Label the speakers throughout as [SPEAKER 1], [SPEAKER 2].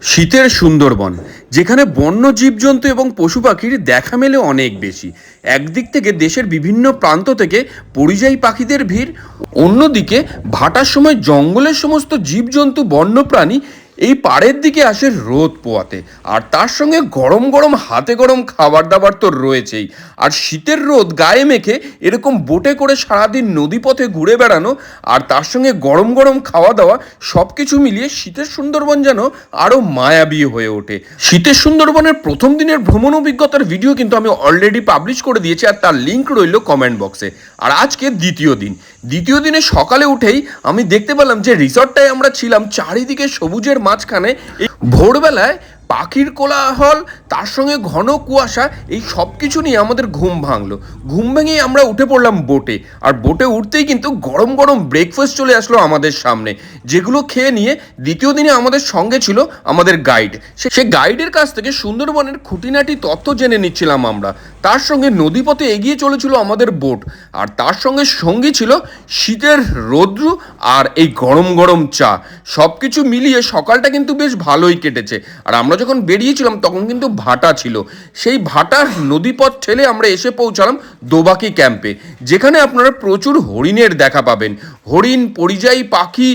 [SPEAKER 1] শীতের সুন্দরবন, যেখানে বন্য জীবজন্তু এবং পশু পাখির দেখা মেলে অনেক বেশি। একদিক থেকে দেশের বিভিন্ন প্রান্ত থেকে পরিযায়ী পাখিদের ভিড়, অন্যদিকে ভাটার সময় জঙ্গলের সমস্ত জীবজন্তু বন্যপ্রাণী এই পাড়ের দিকে আসে রোদ পোয়াতে। আর তার সঙ্গে গরম গরম হাতে গরম খাবার দাবার তো রয়েছেই। আর শীতের রোদ গায়ে মেখে এরকম বোটে করে সারাদিন নদীপথে ঘুরে বেড়ানো, আর তার সঙ্গে গরম গরম খাওয়া দাওয়া, সব কিছু মিলিয়ে শীতের সুন্দরবন যেন আরও মায়াবী হয়ে ওঠে। শীতের সুন্দরবনের প্রথম দিনের ভ্রমণ অভিজ্ঞতার ভিডিও কিন্তু আমি অলরেডি পাবলিশ করে দিয়েছি, আর তার লিঙ্ক রইল কমেন্ট বক্সে। আর আজকে দ্বিতীয় দিনে সকালে উঠেই আমি দেখতে পেলাম যে রিসর্টটায় আমরা ছিলাম চারিদিকে সবুজের মাঝখানে। এই ভোরবেলায় পাখির কোলাহল, তার সঙ্গে ঘন কুয়াশা, এই সব কিছু নিয়ে আমাদের ঘুম ভাঙলো। ঘুম ভেঙেই আমরা উঠে পড়লাম বোটে। আর বোটে উঠতেই কিন্তু গরম গরম ব্রেকফাস্ট চলে আসলো আমাদের সামনে, যেগুলো খেয়ে নিয়ে দ্বিতীয় দিনে আমাদের সঙ্গে ছিল আমাদের গাইড। সে গাইডের কাছ থেকে সুন্দরবনের খুঁটিনাটি তথ্য জেনে নিচ্ছিলাম আমরা। তার সঙ্গে নদীপথে এগিয়ে চলেছিল আমাদের বোট, আর তার সঙ্গে সঙ্গী ছিল শীতের রৌদ্র আর এই গরম গরম চা। সব কিছু মিলিয়ে সকালটা কিন্তু বেশ ভালোই কেটেছে। আর আমরা যখন বেরিয়েছিলাম তখন কিন্তু ভাটা ছিল। সেই ভাটার নদীপথ ঠেলে আমরা এসে পৌঁছালাম দোবাকি ক্যাম্পে, যেখানে আপনারা প্রচুর হরিণের দেখা পাবেন। হরিণ, পরিযায়ী পাখি,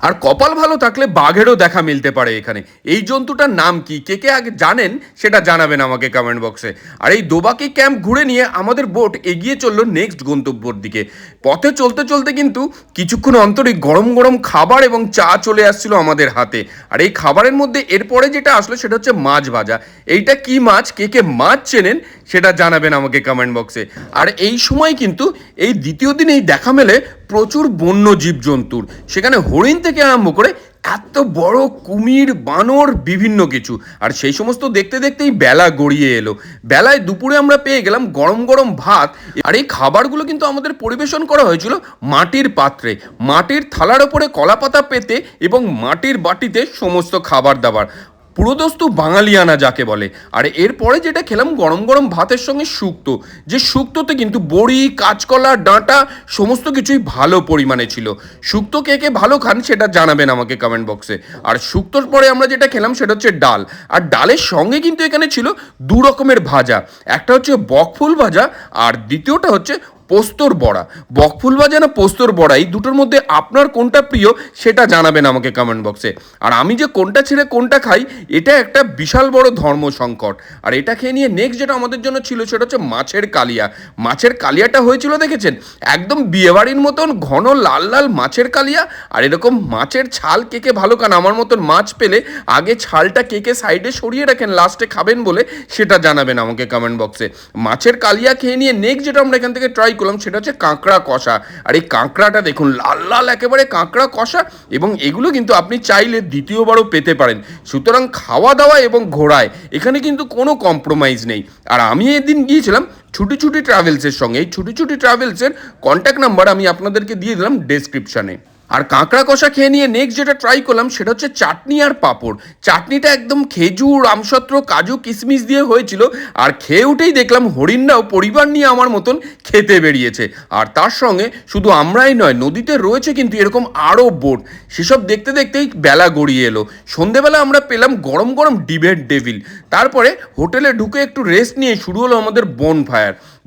[SPEAKER 1] আর কপাল ভালো থাকলে বাঘেরও দেখা মিলতে পারে এখানে। এই জন্তুটার নাম কি, কে কে আগে জানেন সেটা জানাবেন আমাকে কমেন্ট বক্সে। আর এই দোবাকি ক্যাম্প ঘুরে নিয়ে আমাদের বোট এগিয়ে চললো নেক্সট গন্তব্যর দিকে। পথে চলতে চলতে কিন্তু কিছুক্ষণ অন্তরেই গরম গরম খাবার এবং চা চলে আসছিল আমাদের হাতে। আর এই খাবারের মধ্যে এরপরে যেটা আসলো সেটা হচ্ছে মাছ ভাজা। এইটা কি মাছ, কে কে মাছ চেনেন সেটা জানাবেন আমাকে কমেন্ট বক্সে। আর এই সময় কিন্তু এই দ্বিতীয় দিনেই দেখা মেলে প্রচুর বন্য জীবজন্তুর। সেখানে হরিণ থেকে আরম্ভ করে এত বড় কুমির, বানর, বিভিন্ন কিছু। আর সেই সমস্ত দেখতে দেখতেই বেলা গড়িয়ে এলো। বেলায় দুপুরে আমরা পেয়ে গেলাম গরম গরম ভাত। আর এই খাবারগুলো কিন্তু আমাদের পরিবেশন করা হয়েছিল মাটির পাত্রে, মাটির থালার ওপরে কলাপাতা পেতে এবং মাটির বাটিতে সমস্ত খাবার দাবার, পুরোদস্তু বাঙালিয়ানা যাকে বলে। আর এরপরে যেটা খেলাম গরম গরম ভাতের সঙ্গে শুক্তো, যে শুক্তোতে কিন্তু বড়ি, কাঁচকলা, ডাঁটা সমস্ত কিছুই ভালো পরিমাণে ছিল। শুক্তো কে কে ভালো খান সেটা জানাবেন আমাকে কমেন্ট বক্সে। আর শুক্তোর পরে আমরা যেটা খেলাম সেটা হচ্ছে ডাল। আর ডালের সঙ্গে কিন্তু এখানে ছিল দু রকমের ভাজা, একটা হচ্ছে বকফুল ভাজা আর দ্বিতীয়টা হচ্ছে পোস্তর বড়া। বকফুল ভাজা না পোস্তর বড়া, এই দুটোর মধ্যে আপনার কোনটা প্রিয় সেটা জানাবেন আমাকে কমেন্ট বক্সে। আর আমি যে কোনটা ছেড়ে কোনটা খাই, এটা একটা বিশাল বড় ধর্ম সংকট। আর এটা খেয়ে নিয়ে নেক্সট যেটা আমাদের জন্য ছিল সেটা হচ্ছে মাছের কালিয়া। মাছের কালিয়াটা হয়েছিল দেখেছেন, একদম বিয়েবাড়ির মতন ঘন লাল লাল মাছের কালিয়া। আর এরকম মাছের ছাল কে কে ভালো খান, আমার মতন মাছ পেলে আগে ছালটা কে কে সাইডে সরিয়ে রাখেন লাস্টে খাবেন বলে, সেটা জানাবেন আমাকে কমেন্ট বক্সে। মাছের কালিয়া খেয়ে নিয়ে নেক্সট যেটা আমরা এখান থেকে ট্রাই করলাম সেটা হচ্ছে কাঁকড়া কষা। আর এই কাঁকড়াটা দেখুন লাল লাল একেবারে কাঁকড়া কষা, এবং এগুলো কিন্তু আপনি চাইলে দ্বিতীয়বারও পেতে পারেন। সুতরাং খাওয়া দাওয়া এবং ঘোরায় এখানে কিন্তু কোনো কম্প্রোমাইজ নেই। আর আমি এদিন গিয়েছিলাম ছুটি ছুটি ট্রাভেলসের সঙ্গে। এই ছুটি ছুটি ট্রাভেলসের কন্ট্যাক্ট নাম্বার আমি আপনাদেরকে দিয়ে দিলাম ডেসক্রিপশানে। আর কাঁকড়া কষা খেয়ে নিয়ে নেক্সট যেটা ট্রাই করলাম সেটা হচ্ছে চাটনি আর পাঁপড়। চাটনিটা একদম খেজুর, আমসত্র, কাজু, কিশমিশ দিয়ে হয়েছিল। আর খেয়ে উঠেই দেখলাম হরিণরাও পরিবার নিয়ে আমার মতন খেতে বেরিয়েছে। আর তার সঙ্গে শুধু আমরাই নয়, নদীতে রয়েছে কিন্তু এরকম আরও বোট। সেসব দেখতে দেখতেই বেলা গড়িয়ে এলো। সন্ধেবেলা আমরা পেলাম গরম গরম ডিবেট ডেভিল। তারপরে হোটেলে ঢুকে একটু রেস্ট নিয়ে শুরু হলো আমাদের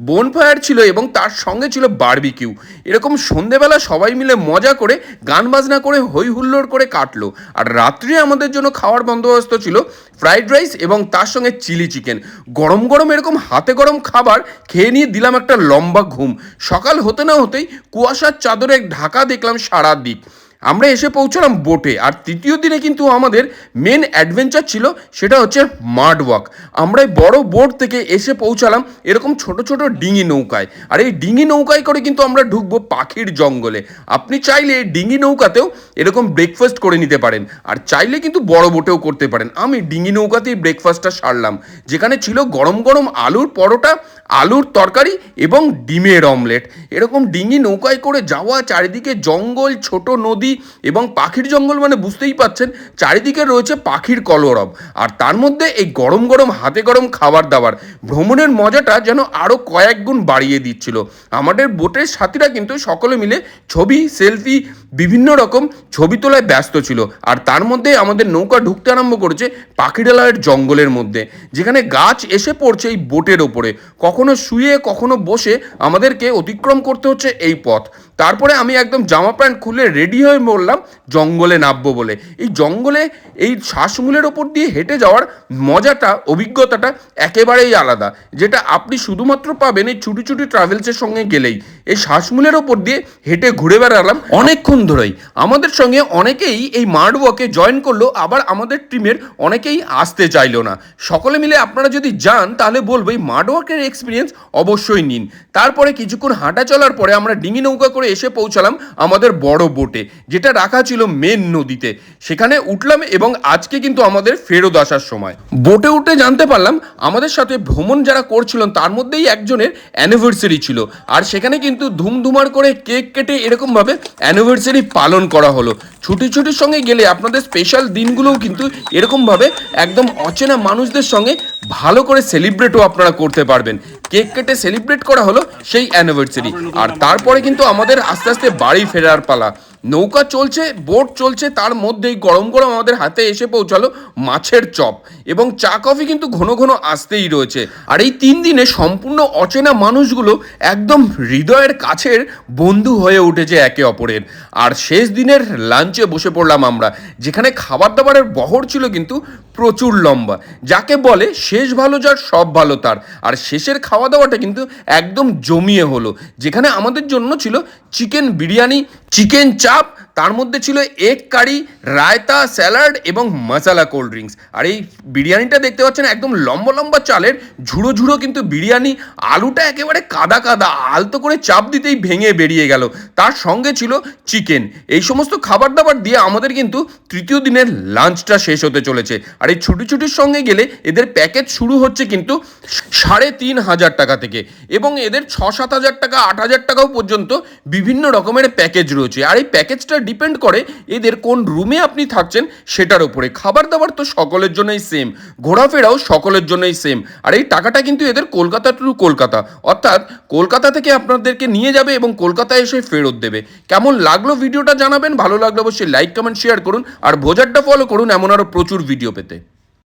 [SPEAKER 1] বোনফায়ার ছিল, এবং তার সঙ্গে ছিল বারবিকিউ। এরকম সন্ধেবেলা সবাই মিলে মজা করে, গান বাজনা করে, হই হুল্লোড় করে কাটলো। আর রাত্রে আমাদের জন্য খাওয়ার বন্দোবস্ত ছিল ফ্রাইড রাইস এবং তার সঙ্গে চিলি চিকেন। গরম গরম এরকম হাতে গরম খাবার খেয়ে নিয়ে দিলাম একটা লম্বা ঘুম। সকাল হতে না হতেই কুয়াশার চাদরে ঢাকা দেখলাম সারা দিক। আমরা এসে পৌঁছলাম বোটে। আর তৃতীয় দিনে কিন্তু আমাদের মেন অ্যাডভেঞ্চার ছিল সেটা হচ্ছে মাড ওয়াক। আমরা এই বড় বোট থেকে এসে পৌঁছালাম এরকম ছোট ছোট ডিঙি নৌকায়। আর এই ডিঙি নৌকায় করে কিন্তু আমরা ঢুকবো পাখির জঙ্গলে। আপনি চাইলে এই ডিঙি নৌকাতেও এরকম ব্রেকফাস্ট করে নিতে পারেন, আর চাইলে কিন্তু বড় বোটেও করতে পারেন। আমি ডিঙি নৌকাতেই ব্রেকফাস্টটা সারলাম, যেখানে ছিল গরম গরম আলুর পরোটা, আলুর তরকারি এবং ডিমের অমলেট। এরকম ডিঙি নৌকায় করে যাওয়া, চারিদিকে জঙ্গল, ছোট নদী, নদী এবং পাখির জঙ্গল মানে বুঝতেই পাচ্ছেন চারিদিকে রয়েছে পাখির কলরব। আর তার মধ্যে এই গরম গরম হাতে গরম খাবার দাবার ভ্রমণের মজাটা যেন আরও কয়েক গুণ বাড়িয়ে দিচ্ছিল। আমাদের বোটের সাথীরা কিন্তু সকলে মিলে ছবি, সেলফি, বিভিন্ন রকম ছবি তোলায় ব্যস্ত ছিল। আর তার মধ্যে আমাদের নৌকা ঢুকতে আরম্ভ করেছে পাখিরালয়ের জঙ্গলের মধ্যে, যেখানে গাছ এসে পড়ছে এই বোটের ওপরে। কখনো শুয়ে কখনো বসে আমাদেরকে অতিক্রম করতে হচ্ছে এই পথ। তারপরে আমি একদম জামা প্যান্ট খুলে রেডি হয়ে বললাম জঙ্গলে নামবো বলে। এই জঙ্গলে এই শ্বাসমূলের ওপর দিয়ে হেঁটে যাওয়ার মজাটা, অভিজ্ঞতাটা একেবারেই আলাদা, যেটা আপনি শুধুমাত্র পাবেন এই ছুটি ছুটি ট্রাভেলসের সঙ্গে গেলেই। এই শ্বাসমূলের ওপর দিয়ে হেঁটে ঘুরে বেড়ালাম অনেকক্ষণ ধরেই। আমাদের সঙ্গে অনেকেই এই মার্ড ওয়াকে জয়েন করলো, আবার আমাদের টিমের অনেকেই আসতে চাইলো না। সকলে মিলে আপনারা যদি যান তাহলে বলবো এই মার্ড ওয়াকের এক্সপিরিয়েন্স অবশ্যই নিন। তারপরে কিছুক্ষণ হাঁটা চলার পরে আমরা ডিঙি নৌকা করে এসে পৌঁছালাম আমাদের বড় বোটে, যেটা রাখা ছিল মেন নদীতে। সেখানে উঠলাম এবং আজকে কিন্তু আমাদের ফেরত আসার সময় বোটে উঠে জানতে পারলাম আমাদের সাথে ভ্রমণ যারা করছিলেন তার মধ্যেই একজনের অ্যানিভার্সারি ছিল। আর সেখানে কিন্তু ধুমধুমার করে কেক কেটে এরকমভাবে অ্যানিভার্সারি পালন করা হলো। ছুটি ছুটির সঙ্গে গেলে আপনাদের স্পেশাল দিনগুলোও কিন্তু এরকমভাবে একদম অচেনা মানুষদের সঙ্গে ভালো করে সেলিব্রেটও আপনারা করতে পারবেন। কেক কেটে সেলিব্রেট করা হলো সেই অ্যানিভার্সারি। আর তারপরে কিন্তু আমাদের আস্তে আস্তে বাড়ি ফেরার পালা। নৌকা চলছে, বোট চলছে, তার মধ্যেই গরম গরম আমাদের হাতে এসে পৌঁছালো মাছের চপ এবং চা কফি কিন্তু ঘন ঘন আসতেই রয়েছে। আর এই 3 দিনে সম্পূর্ণ অচেনা মানুষগুলো একদম হৃদয়ের কাছের বন্ধু হয়ে উঠেছে একে অপরের। আর শেষ দিনের লাঞ্চে বসে পড়লাম আমরা, যেখানে খাবার দাবারের বহর ছিল কিন্তু প্রচুর লম্বা, যাকে বলে শেষ ভালো যার সব ভালো তার। আর শেষের খাওয়া দাওয়াটা কিন্তু একদম জমিয়ে হলো, যেখানে আমাদের জন্য ছিল চিকেন বিরিয়ানি, চিকেন চাপ, তার মধ্যে ছিল এগ কারি, রায়তা, স্যালাড এবং মশালা কোল্ড ড্রিঙ্কস। আর এই বিরিয়ানিটা দেখতে পাচ্ছেন একদম লম্বা লম্বা চালের ঝুড়ো ঝুড়ো কিন্তু বিরিয়ানি, আলুটা একেবারে কাদা কাদা, আলতো করে চাপ দিতেই ভেঙে বেরিয়ে গেল। তার সঙ্গে ছিল চিকেন। এই সমস্ত খাবার দাবার দিয়ে আমাদের কিন্তু তৃতীয় দিনের লাঞ্চটা শেষ হতে চলেছে। আর এই ছুটি ছুটির সঙ্গে গেলে এদের প্যাকেজ শুরু হচ্ছে কিন্তু 3,500 টাকা থেকে, এবং এদের 6-7 হাজার টাকা, 8 হাজার টাকাও পর্যন্ত বিভিন্ন রকমের প্যাকেজ রয়েছে। আর এই প্যাকেজটা ডিপেন্ড করে এদের কোন রুমে আপনি থাকছেন সেটার উপরে। খাবার দাবার তো সকলের জন্যই সেম, ঘোরাফেরাও সকলের জন্যই সেম। আর এই টাকাটা কিন্তু এদের কলকাতা টু কলকাতা, অর্থাৎ কলকাতা থেকে আপনাদেরকে নিয়ে যাবে এবং কলকাতায় এসে ফেরত দেবে। কেমন লাগলো ভিডিওটা জানাবেন, ভালো লাগলে অবশ্যই লাইক, কমেন্ট, শেয়ার করুন। আর ভোজারটা ফলো করুন এমন আরও প্রচুর ভিডিও পেতে।